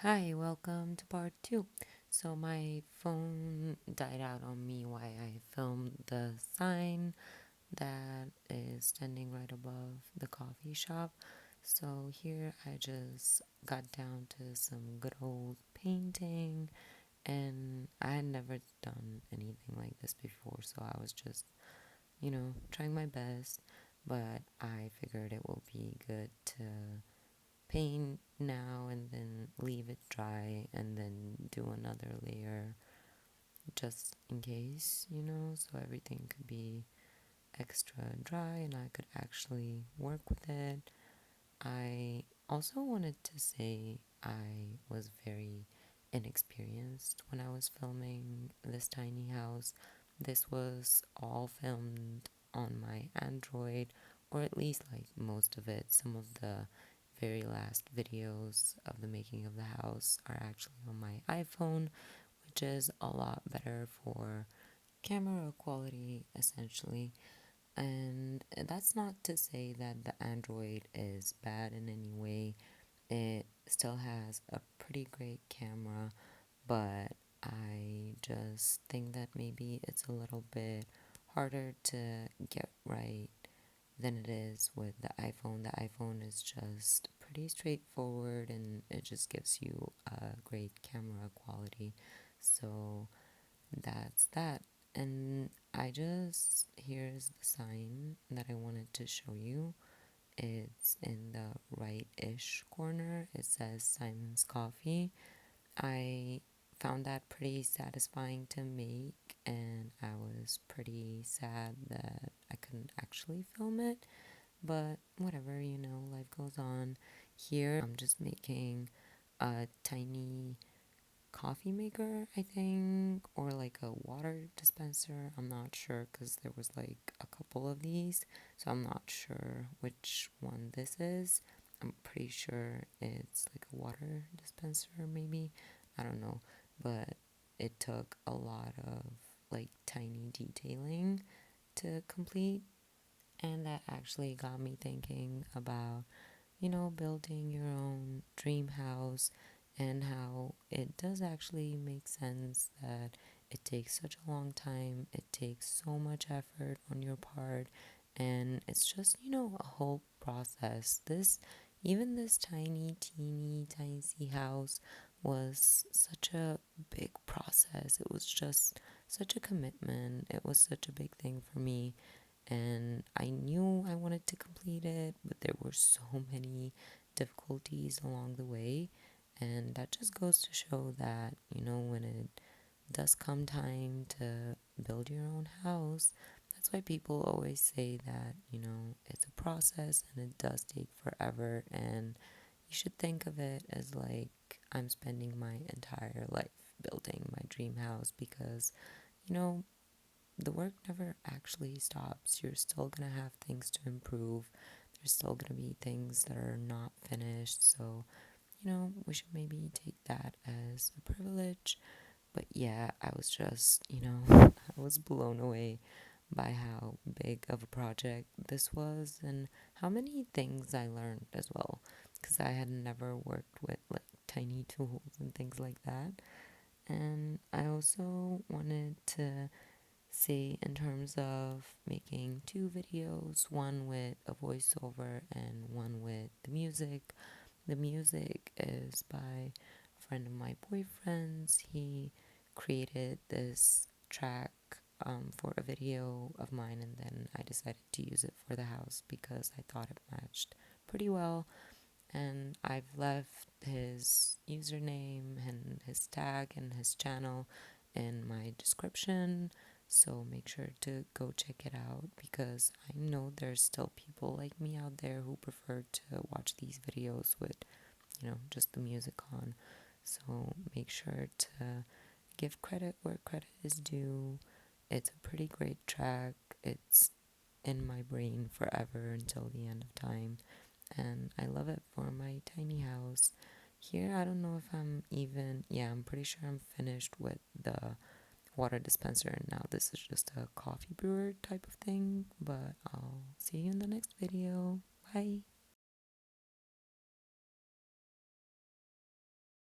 Hi, welcome to part 2. So my phone died out on me while I filmed the sign that is standing right above the coffee shop. So here I just got down to some good old painting, and I had never done anything like this before, so I was just, trying my best, but I figured it will be good to paint now and then leave it dry and then do another layer just in case, so everything could be extra dry and I could actually work with it. I also wanted to say I was very inexperienced when I was filming this tiny house. This was all filmed on my Android, or at least like most of it. Some of the very last videos of the making of the house are actually on my iPhone, which is a lot better for camera quality essentially. And that's not to say that the Android is bad in any way. It still has a pretty great camera, but I just think that maybe it's a little bit harder to get right than it is with the iPhone. The iPhone is just pretty straightforward and it just gives you a great camera quality. So that's that. And here's the sign that I wanted to show you. It's in the right ish corner. It says Simon's Coffee. I found that pretty satisfying to make, and I was pretty sad that I couldn't actually film it. But whatever, life goes on. Here, I'm just making a tiny coffee maker, I think, or like a water dispenser. I'm not sure because there was like a couple of these, so I'm not sure which one this is. I'm pretty sure it's like a water dispenser, maybe. I don't know, but it took a lot of like tiny detailing to complete, and that actually got me thinking about building your own dream house and how it does actually make sense that it takes such a long time, it takes so much effort on your part, and it's just, a whole process. Even this tiny, teeny, tiny house was such a big process. It was just such a commitment. It was such a big thing for me, and I knew I wanted to complete it, but there were so many difficulties along the way. And that just goes to show that, when it does come time to build your own house, that's why people always say that, it's a process and it does take forever. And you should think of it as like I'm spending my entire life building my dream house because, you know, the work never actually stops. You're still going to have things to improve. There's still going to be things that are not finished. So, we should maybe take that as a privilege. But yeah, I was just, I was blown away by how big of a project this was and how many things I learned as well. Because I had never worked with like tiny tools and things like that. And I also wanted to say in terms of making two videos, one with a voiceover and one with the music. The music is by a friend of my boyfriend's. He created this track for a video of mine, and then I decided to use it for the house because I thought it matched pretty well. And I've left his username and his tag and his channel in my description, so make sure to go check it out because I know there's still people like me out there who prefer to watch these videos with, just the music on. So make sure to give credit where credit is due. It's a pretty great track. It's in my brain forever until the end of time, and I love it for my tiny house. Here, I don't know if I'm pretty sure I'm finished with the water dispenser, and now this is just a coffee brewer type of thing. But I'll see you in the next video. Bye.